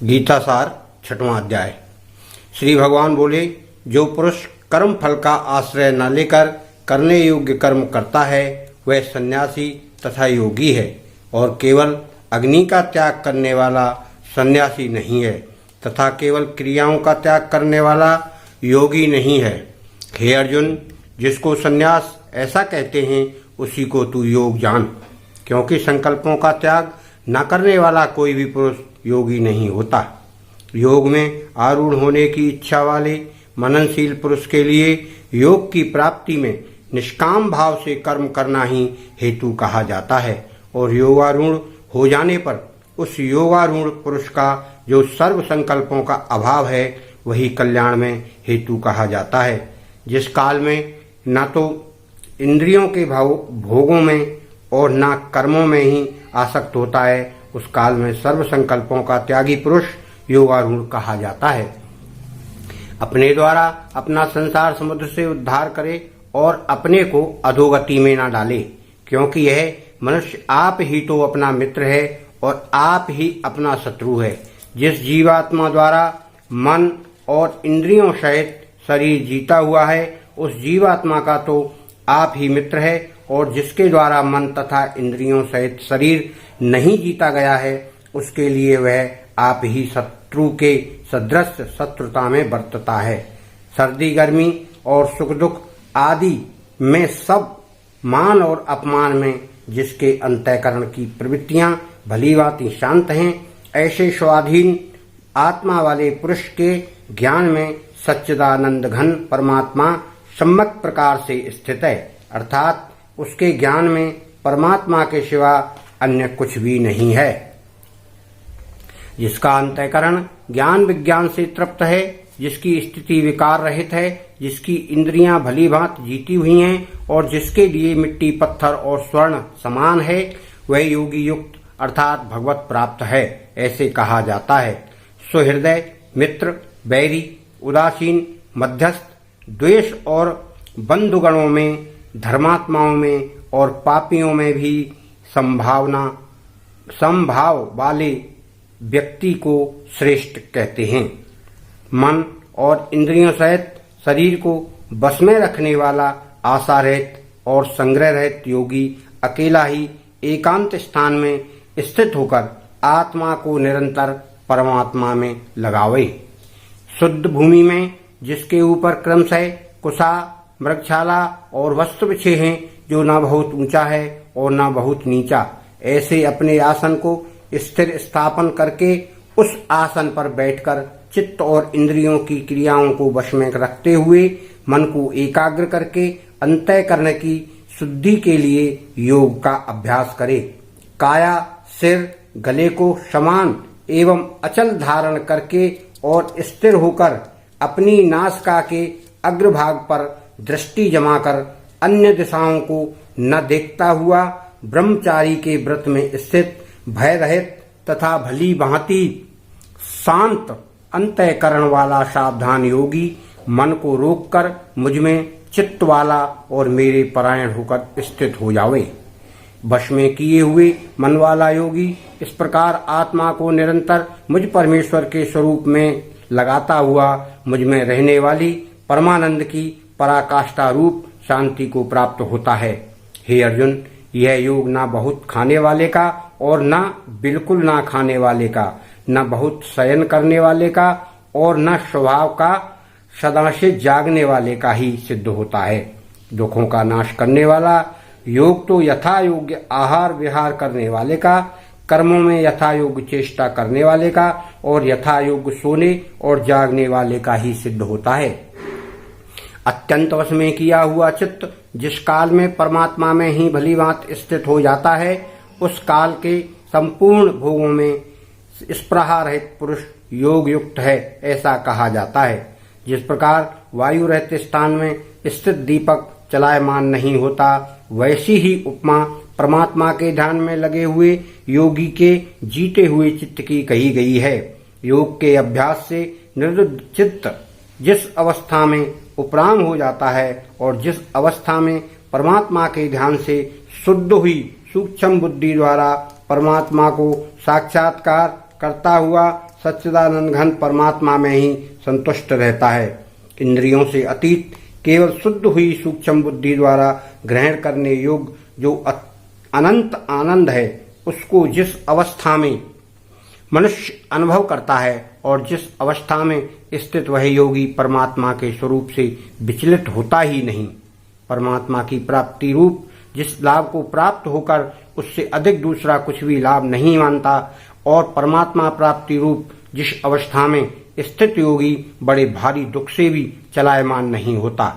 गीता सार 6वां अध्याय। श्री भगवान बोले, जो पुरुष कर्म फल का आश्रय न लेकर करने योग्य कर्म करता है वह सन्यासी तथा योगी है, और केवल अग्नि का त्याग करने वाला सन्यासी नहीं है तथा केवल क्रियाओं का त्याग करने वाला योगी नहीं है। हे अर्जुन, जिसको सन्यास ऐसा कहते हैं उसी को तू योग जान, क्योंकि संकल्पों का त्याग न करने वाला कोई भी पुरुष योगी नहीं होता। योग में आरूढ़ होने की इच्छा वाले मननशील पुरुष के लिए योग की प्राप्ति में निष्काम भाव से कर्म करना ही हेतु कहा जाता है, और योगारूढ़ हो जाने पर उस योगारूढ़ पुरुष का जो सर्व संकल्पों का अभाव है वही कल्याण में हेतु कहा जाता है। जिस काल में न तो इंद्रियों के भोगों में और न कर्मों में ही आसक्त होता है, उस काल में सर्व संकल्पों का त्यागी पुरुष योगारूढ़ कहा जाता है। अपने द्वारा अपना संसार समुद्र से उद्धार करे और अपने को अधोगति में न डाले, क्योंकि यह मनुष्य आप ही तो अपना मित्र है और आप ही अपना शत्रु है। जिस जीवात्मा द्वारा मन और इंद्रियों सहित शरीर जीता हुआ है उस जीवात्मा का तो आप ही मित्र है, और जिसके द्वारा मन तथा इंद्रियों सहित शरीर नहीं जीता गया है उसके लिए वह आप ही शत्रु के सदृश शत्रुता में बरतता है। सर्दी गर्मी और सुख दुख आदि में सब मान और अपमान में जिसके अंतःकरण की प्रवृत्तियां भलीभांति शांत हैं, ऐसे स्वाधीन आत्मा वाले पुरुष के ज्ञान में सच्चिदानंद घन परमात्मा सम्यक प्रकार से स्थित है, अर्थात उसके ज्ञान में परमात्मा के सिवा अन्य कुछ भी नहीं है। जिसका अंतःकरण ज्ञान विज्ञान से तृप्त है, जिसकी स्थिति विकार रहित है, जिसकी इंद्रियां भलीभांत जीती हुई हैं और जिसके लिए मिट्टी पत्थर और स्वर्ण समान है, वह योगी युक्त अर्थात भगवत प्राप्त है, ऐसे कहा जाता है। सुहृदय, मित्र, बैरी, उदासीन, मध्यस्थ, द्वेष और बंधुगणों में, धर्मात्माओं में और पापियों में भी समभाव वाले व्यक्ति को श्रेष्ठ कहते हैं। मन और इंद्रियों सहित शरीर को बस में रखने वाला आशा रहित और संग्रह रहित योगी अकेला ही एकांत स्थान में स्थित होकर आत्मा को निरंतर परमात्मा में लगावे। शुद्ध भूमि में जिसके ऊपर क्रमशः कुशा, मृगशाला और वस्त्र बिछे हैं, जो न बहुत ऊंचा है और न बहुत नीचा, ऐसे अपने आसन को स्थिर स्थापन करके उस आसन पर बैठकर चित्त और इंद्रियों की क्रियाओं को वश में रखते हुए मन को एकाग्र करके अंतःकरण की शुद्धि के लिए योग का अभ्यास करे। काया, सिर, गले को समान एवं अचल धारण करके और स्थिर होकर अपनी नासिका के अग्रभाग पर दृष्टि जमाकर अन्य दिशाओं को न देखता हुआ ब्रह्मचारी के व्रत में स्थित भय रहित तथा भली भांति शांत अंतःकरण वाला सावधान योगी मन को रोककर मुझमें चित्त वाला और मेरे परायण होकर स्थित हो जावे। वश में किए हुए मन वाला योगी इस प्रकार आत्मा को निरंतर मुझ परमेश्वर के स्वरूप में लगाता हुआ मुझ में रहने वाली परमानंद की पराकाष्ठा रूप शांति को प्राप्त होता है। हे अर्जुन, यह योग न बहुत खाने वाले का और न बिल्कुल न खाने वाले का, न बहुत शयन करने वाले का और न स्वभाव का सदा से जागने वाले का ही सिद्ध होता है। दुखों का नाश करने वाला योग तो यथा योग्य आहार विहार करने वाले का, कर्मों में यथा योग्य चेष्टा करने वाले का और यथा योग्य सोने और जागने वाले का ही सिद्ध होता है। अत्यंत वश में किया हुआ चित्त जिस काल में परमात्मा में ही भलीभांत स्थित हो जाता है, उस काल के संपूर्ण भोगों में स्पृहा रहित पुरुष योग युक्त है, ऐसा कहा जाता है। जिस प्रकार वायु रहित स्थान में स्थित दीपक चलायमान नहीं होता, वैसी ही उपमा परमात्मा के ध्यान में लगे हुए योगी के जीते हुए चित्त की कही गई है। योग के अभ्यास से निर्दुद्ध चित्त जिस अवस्था में उपराम हो जाता है और जिस अवस्था में परमात्मा के ध्यान से शुद्ध हुई सूक्ष्म बुद्धि द्वारा परमात्मा को साक्षात्कार करता हुआ सच्चिदानंद घन परमात्मा में ही संतुष्ट रहता है। इंद्रियों से अतीत केवल शुद्ध हुई सूक्ष्म बुद्धि द्वारा ग्रहण करने योग्य जो अनंत आनंद है, उसको जिस अवस्था में मनुष्य अनुभव करता है और जिस अवस्था में स्थित वह योगी परमात्मा के स्वरूप से विचलित होता ही नहीं। परमात्मा की प्राप्ति रूप जिस लाभ को प्राप्त होकर उससे अधिक दूसरा कुछ भी लाभ नहीं मानता और परमात्मा प्राप्ति रूप जिस अवस्था में स्थित योगी बड़े भारी दुख से भी चलायमान नहीं होता,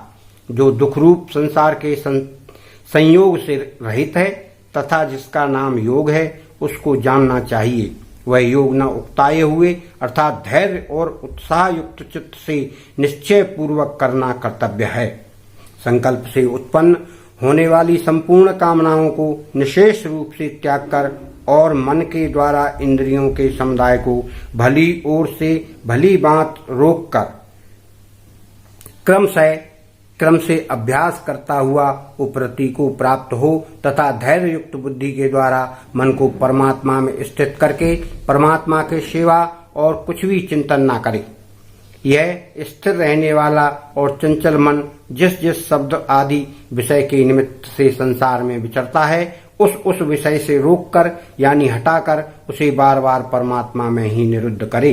जो दुख रूप संसार के संयोग से रहित है तथा जिसका नाम योग है, उसको जानना चाहिए। वह योग न उकताए हुए अर्थात धैर्य और उत्साह युक्त चित्त से निश्चय पूर्वक करना कर्तव्य है। संकल्प से उत्पन्न होने वाली संपूर्ण कामनाओं को निशेष रूप से त्याग कर और मन के द्वारा इंद्रियों के समुदाय को भली ओर से भली बात रोक कर क्रम से अभ्यास करता हुआ उपरति को प्राप्त हो तथा धैर्य युक्त बुद्धि के द्वारा मन को परमात्मा में स्थित करके परमात्मा के सेवा और कुछ भी चिंतन न करे। यह स्थिर रहने वाला और चंचल मन जिस जिस शब्द आदि विषय के निमित्त से संसार में विचरता है, उस विषय से रोककर यानी हटाकर उसे बार बार परमात्मा में ही निरुद्ध करे।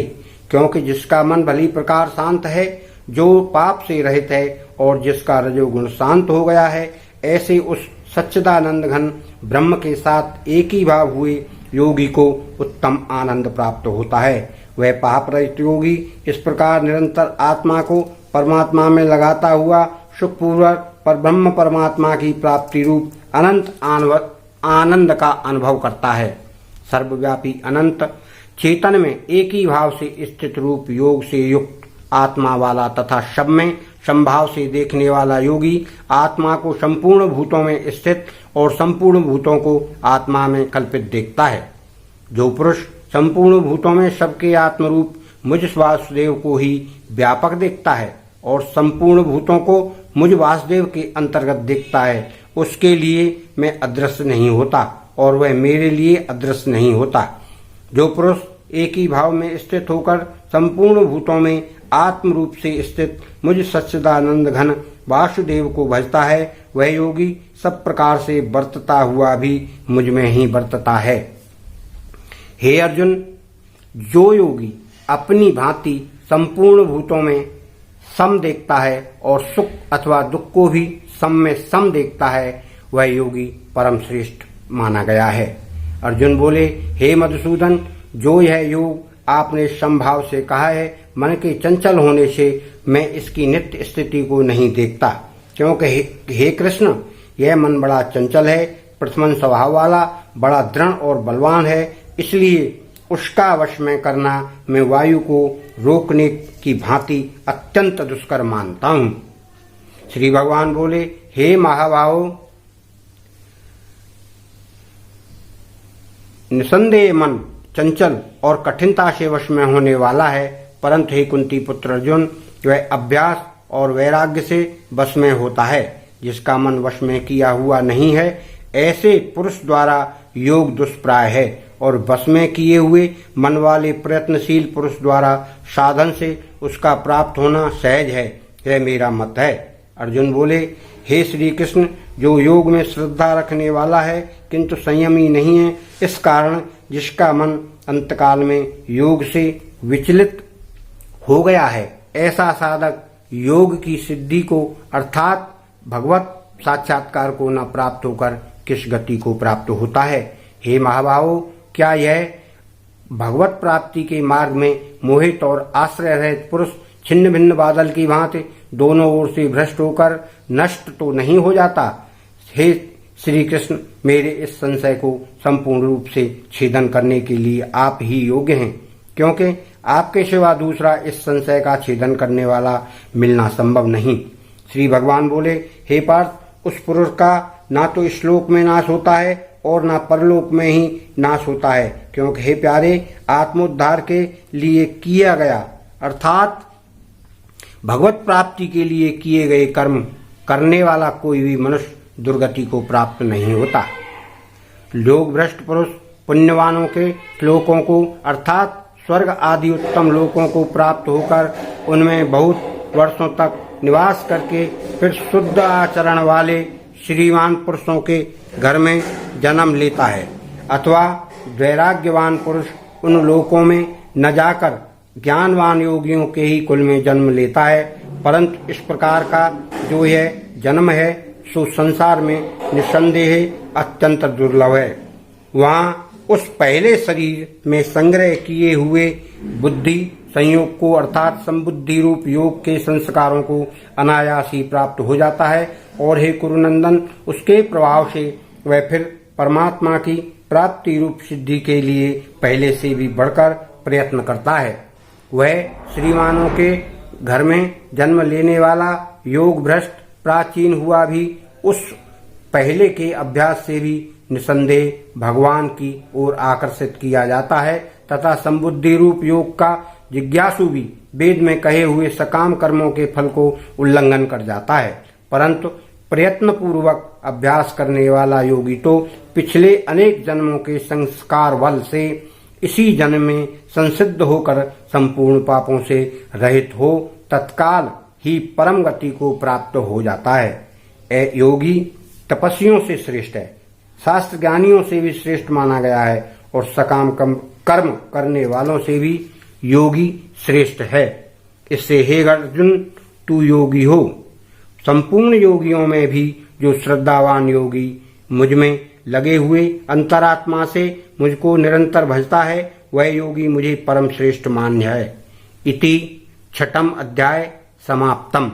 क्योंकि जिसका मन भली प्रकार शांत है, जो पाप से रहित है और जिसका रजोगुण शांत हो गया है, ऐसे उस सच्चिदानंद घन ब्रह्म के साथ एक ही भाव हुए योगी को उत्तम आनंद प्राप्त होता है। वह पाप रहित योगी इस प्रकार निरंतर आत्मा को परमात्मा में लगाता हुआ सुखपूर्वक पर ब्रह्म परमात्मा की प्राप्ति रूप अनंत आनंद का अनुभव करता है। सर्वव्यापी अनंत चेतन में एक ही भाव से स्थित रूप योग से युक्त आत्मा वाला तथा सब में संभाव से देखने वाला योगी आत्मा को संपूर्ण भूतों में स्थित और संपूर्ण भूतों को आत्मा में कल्पित देखता है। जो पुरुष संपूर्ण भूतों में सबके आत्मरूप मुझ वासुदेव को ही व्यापक देखता है और संपूर्ण भूतों को मुझ वासुदेव के अंतर्गत देखता है, उसके लिए मैं अदृश्य नहीं होता और वह मेरे लिए अदृश्य नहीं होता। जो पुरुष एक ही भाव में स्थित होकर संपूर्ण भूतों में आत्म रूप से स्थित मुझ सच्चिदानंद घन वासुदेव को भजता है, वह योगी सब प्रकार से बरतता हुआ भी मुझ में ही बरतता है। हे अर्जुन, जो योगी अपनी भांति संपूर्ण भूतों में सम देखता है और सुख अथवा दुख को भी सम में सम देखता है, वह योगी परम श्रेष्ठ माना गया है। अर्जुन बोले, हे मधुसूदन, जो यह योग आपने समभाव से कहा है, मन के चंचल होने से मैं इसकी नित्य स्थिति को नहीं देखता, क्योंकि हे कृष्ण, यह मन बड़ा चंचल है, प्रथमन स्वभाव वाला, बड़ा दृढ़ और बलवान है, इसलिए उसका वश में करना मैं वायु को रोकने की भांति अत्यंत दुष्कर मानता हूँ। श्री भगवान बोले, हे महाभाव, निसंदेह मन चंचल और कठिनता से वश में होने वाला है, परंतु हे कुंती पुत्र अर्जुन, वह अभ्यास और वैराग्य से वश में होता है। जिसका मन वश में किया हुआ नहीं है, ऐसे पुरुष द्वारा योग दुष्प्राय है और वश में किए हुए मन वाले प्रयत्नशील पुरुष द्वारा साधन से उसका प्राप्त होना सहज है, यह मेरा मत है। अर्जुन बोले, हे श्री कृष्ण, जो योग में श्रद्धा रखने वाला है किंतु संयमी नहीं है, इस कारण जिसका मन अंतकाल में योग से विचलित हो गया है, ऐसा साधक योग की सिद्धि को अर्थात भगवत साक्षात्कार को न प्राप्त होकर किस गति को प्राप्त होता है। हे महाभावो, क्या यह भगवत प्राप्ति के मार्ग में मोहित और आश्रय रहित पुरुष छिन्न भिन्न बादल की भांति दोनों ओर से भ्रष्ट होकर नष्ट तो नहीं हो जाता? हे श्री कृष्ण, मेरे इस संशय को संपूर्ण रूप से छेदन करने के लिए आप ही योग्य हैं, क्योंकि आपके सिवा दूसरा इस संशय का छेदन करने वाला मिलना संभव नहीं। श्री भगवान बोले, हे पार्थ, उस पुरुष का ना तो इस श्लोक में नाश होता है और ना परलोक में ही नाश होता है, क्योंकि हे प्यारे, आत्मोद्धार के लिए किया गया अर्थात भगवत प्राप्ति के लिए किए गए कर्म करने वाला कोई भी मनुष्य दुर्गति को प्राप्त नहीं होता। योग भ्रष्ट पुरुष पुण्यवानों के श्लोकों को अर्थात स्वर्ग आदि उत्तम लोकों को प्राप्त होकर उनमें बहुत वर्षों तक निवास करके फिर शुद्ध आचरण वाले श्रीमान पुरुषों के घर में जन्म लेता है, अथवा वैराग्यवान पुरुष उन लोकों में न जाकर ज्ञानवान योगियों के ही कुल में जन्म लेता है। परंतु इस प्रकार का जो यह जन्म है सो संसार में निसंदेह अत्यंत दुर्लभ है। वहाँ उस पहले शरीर में संग्रह किए हुए बुद्धि संयोग को अर्थात संबुद्धि रूप योग के संस्कारों को अनायास ही प्राप्त हो जाता है और हे कुरुनंदन, उसके प्रभाव से वह फिर परमात्मा की प्राप्ति रूप सिद्धि के लिए पहले से भी बढ़कर प्रयत्न करता है। वह श्रीमानों के घर में जन्म लेने वाला योग भ्रष्ट प्राचीन हुआ भी उस पहले के अभ्यास से भी निसंदेह भगवान की ओर आकर्षित किया जाता है तथा संबुद्धि रूप योग का जिज्ञासु भी वेद में कहे हुए सकाम कर्मों के फल को उल्लंघन कर जाता है। परंतु प्रयत्न पूर्वक अभ्यास करने वाला योगी तो पिछले अनेक जन्मों के संस्कार बल से इसी जन्म में संसिद्ध होकर संपूर्ण पापों से रहित हो तत्काल ही परम गति को प्राप्त हो जाता है। योगी तपस्वियों से श्रेष्ठ है, शास्त्र ज्ञानियों से भी श्रेष्ठ माना गया है और सकाम कर्म करने वालों से भी योगी श्रेष्ठ है। इससे हे अर्जुन, तू योगी हो। संपूर्ण योगियों में भी जो श्रद्धावान योगी मुझ में लगे हुए अंतरात्मा से मुझको निरंतर भजता है वह योगी मुझे परम श्रेष्ठ मान्य है। इति 6वां अध्याय समाप्तम।